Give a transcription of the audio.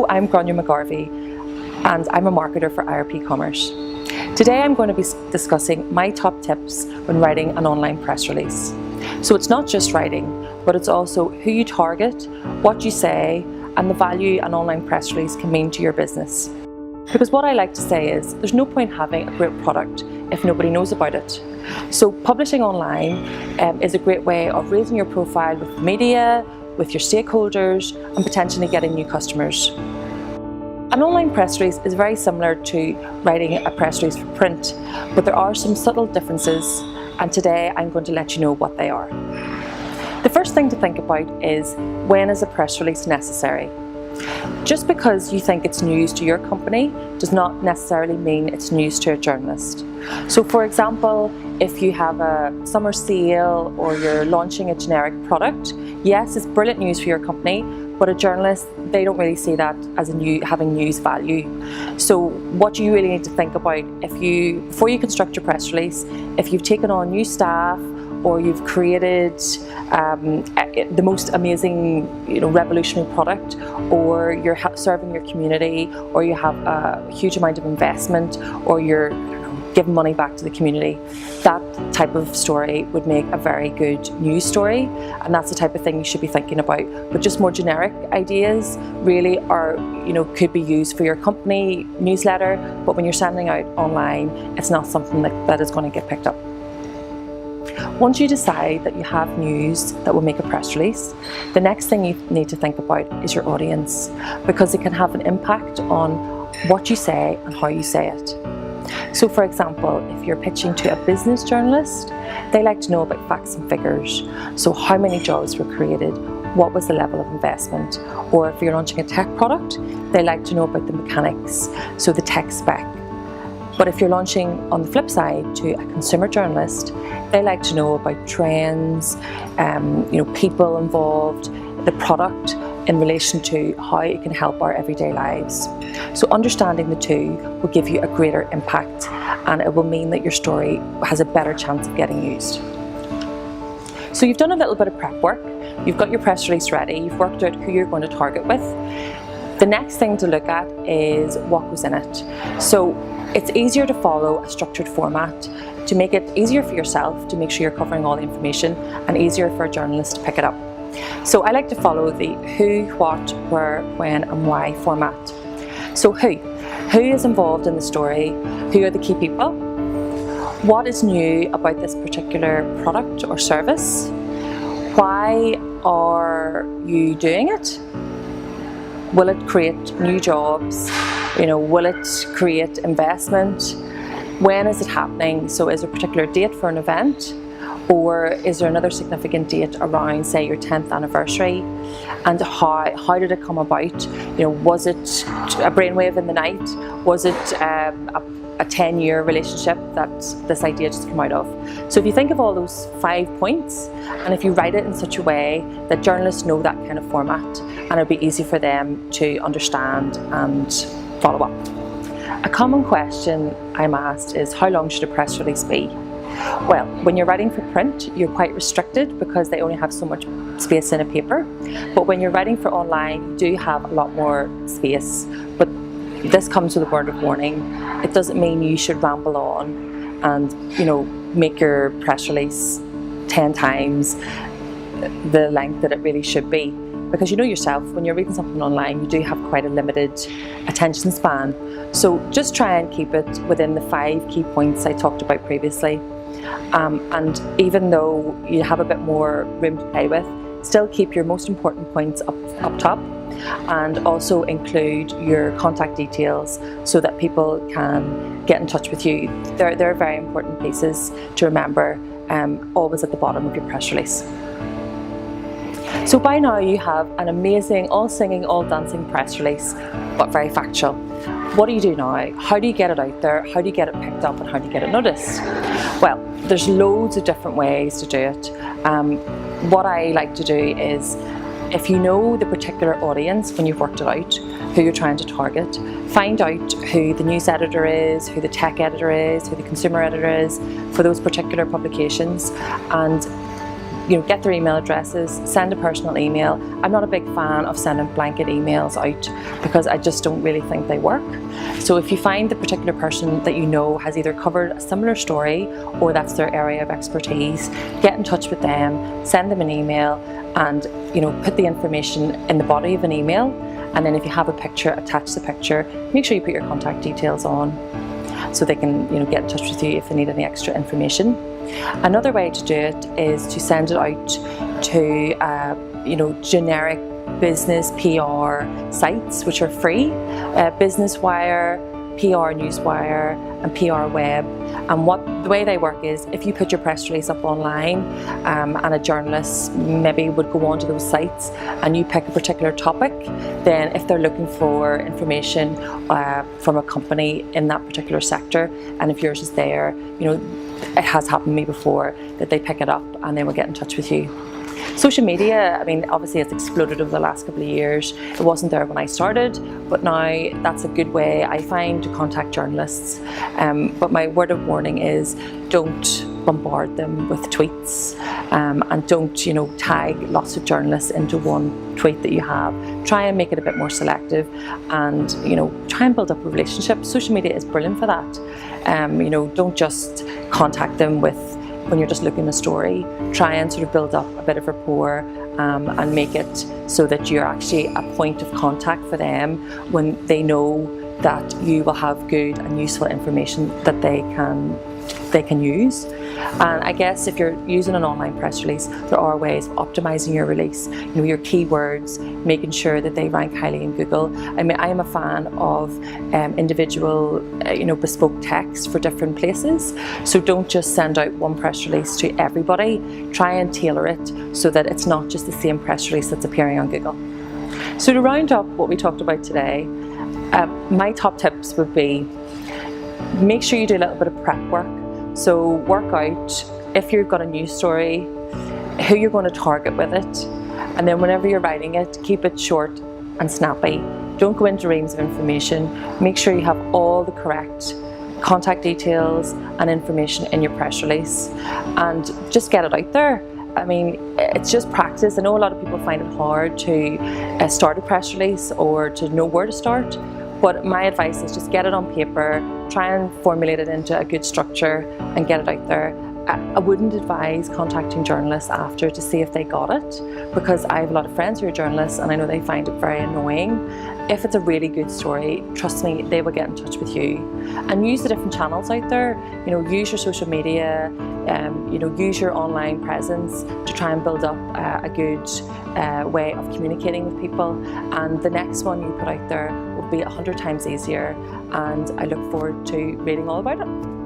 Hello, I'm Gráinne McGarvey and I'm a marketer for IRP Commerce. Today I'm going to be discussing my top tips when writing an online press release. So it's not just writing, but it's also who you target, what you say, and the value an online press release can mean to your business. Because what I like to say is there's no point having a great product if nobody knows about it. So publishing online is a great way of raising your profile with the media, with your stakeholders, and potentially getting new customers. An online press release is very similar to writing a press release for print, but there are some subtle differences, and today I'm going to let you know what they are. The first thing to think about is, when is a press release necessary? Just because you think it's news to your company does not necessarily mean it's news to a journalist. So for example, if you have a summer sale or you're launching a generic product, yes, it's brilliant news for your company, but a journalist, they don't really see that as having news value. So what you really need to think about, before you construct your press release, if you've taken on new staff, or you've created the most amazing, revolutionary product, or you're serving your community, or you have a huge amount of investment, or you're giving money back to the community, that type of story would make a very good news story, and that's the type of thing you should be thinking about. But just more generic ideas really are, could be used for your company newsletter, but when you're sending out online, it's not something that is going to get picked up. Once you decide that you have news that will make a press release, the next thing you need to think about is your audience, because it can have an impact on what you say and how you say it. So for example, if you're pitching to a business journalist, they like to know about facts and figures. So how many jobs were created, what was the level of investment? Or if you're launching a tech product, they like to know about the mechanics, so the tech spec. But if you're launching, on the flip side, to a consumer journalist, they like to know about trends, people involved, the product in relation to how it can help our everyday lives. So understanding the two will give you a greater impact, and it will mean that your story has a better chance of getting used. So you've done a little bit of prep work, you've got your press release ready, you've worked out who you're going to target with. The next thing to look at is what goes in it. So it's easier to follow a structured format to make it easier for yourself to make sure you're covering all the information, and easier for a journalist to pick it up. So I like to follow the who, what, where, when and why format. So who is involved in the story? Who are the key people? What is new about this particular product or service? Why are you doing it? Will it create new jobs? Will it create investment? When is it happening? So is there a particular date for an event? Or is there another significant date around, say, your 10th anniversary? And how did it come about? Was it a brainwave in the night? Was it a 10-year relationship that this idea just came out of? So if you think of all those 5 points, and if you write it in such a way that journalists know that kind of format, and it'll be easy for them to understand and follow up. A common question I'm asked is, how long should a press release be? Well, when you're writing for print, you're quite restricted because they only have so much space in a paper. But when you're writing for online, you do have a lot more space. But this comes with a word of warning. It doesn't mean you should ramble on and, make your press release 10 times the length that it really should be. Because you know yourself, when you're reading something online, you do have quite a limited attention span. So just try and keep it within the 5 key points I talked about previously. And even though you have a bit more room to play with, still keep your most important points up top, and also include your contact details so that people can get in touch with you. They're very important pieces to remember, always at the bottom of your press release. So by now you have an amazing, all singing, all dancing press release, but very factual. What do you do now? How do you get it out there? How do you get it picked up, and how do you get it noticed? Well, there's loads of different ways to do it. What I like to do is, if you know the particular audience when you've worked it out, who you're trying to target, find out who the news editor is, who the tech editor is, who the consumer editor is for those particular publications, and get their email addresses, send a personal email. I'm not a big fan of sending blanket emails out because I just don't really think they work. So if you find the particular person that you know has either covered a similar story or that's their area of expertise, get in touch with them, send them an email, and put the information in the body of an email. And then if you have a picture, attach the picture. Make sure you put your contact details on so they can get in touch with you if they need any extra information. Another way to do it is to send it out to generic business PR sites which are free, Business Wire, PR Newswire and PR Web. And the way they work is, if you put your press release up online and a journalist maybe would go onto those sites and you pick a particular topic, then if they're looking for information from a company in that particular sector, and if yours is there, it has happened to me before that they pick it up and they will get in touch with you. Social media, obviously it's exploded over the last couple of years. It wasn't there when I started, but now that's a good way, I find, to contact journalists. But my word of warning is, don't bombard them with tweets, and don't tag lots of journalists into one tweet that you have. Try and make it a bit more selective, and try and build up a relationship. Social media is brilliant for that. Don't just contact them when you're just looking at a story. Try and sort of build up a bit of rapport and make it so that you're actually a point of contact for them when they know that you will have good and useful information that they can use. And I guess if you're using an online press release, there are ways of optimizing your release. Your keywords, making sure that they rank highly in Google. I am a fan of individual, bespoke text for different places. So don't just send out one press release to everybody. Try and tailor it so that it's not just the same press release that's appearing on Google. So to round up what we talked about today, my top tips would be, make sure you do a little bit of prep work. So work out, if you've got a news story, who you're going to target with it, and then whenever you're writing it, keep it short and snappy. Don't go into reams of information. Make sure you have all the correct contact details and information in your press release, and just get it out there. It's just practice. I know a lot of people find it hard to start a press release or to know where to start, but my advice is just get it on paper, try and formulate it into a good structure and get it out there. I wouldn't advise contacting journalists after to see if they got it, because I have a lot of friends who are journalists and I know they find it very annoying. If it's a really good story, trust me, they will get in touch with you. And use the different channels out there. Use your social media, use your online presence to try and build up a good way of communicating with people. And the next one you put out there will be 100 times easier, and I look forward to reading all about it.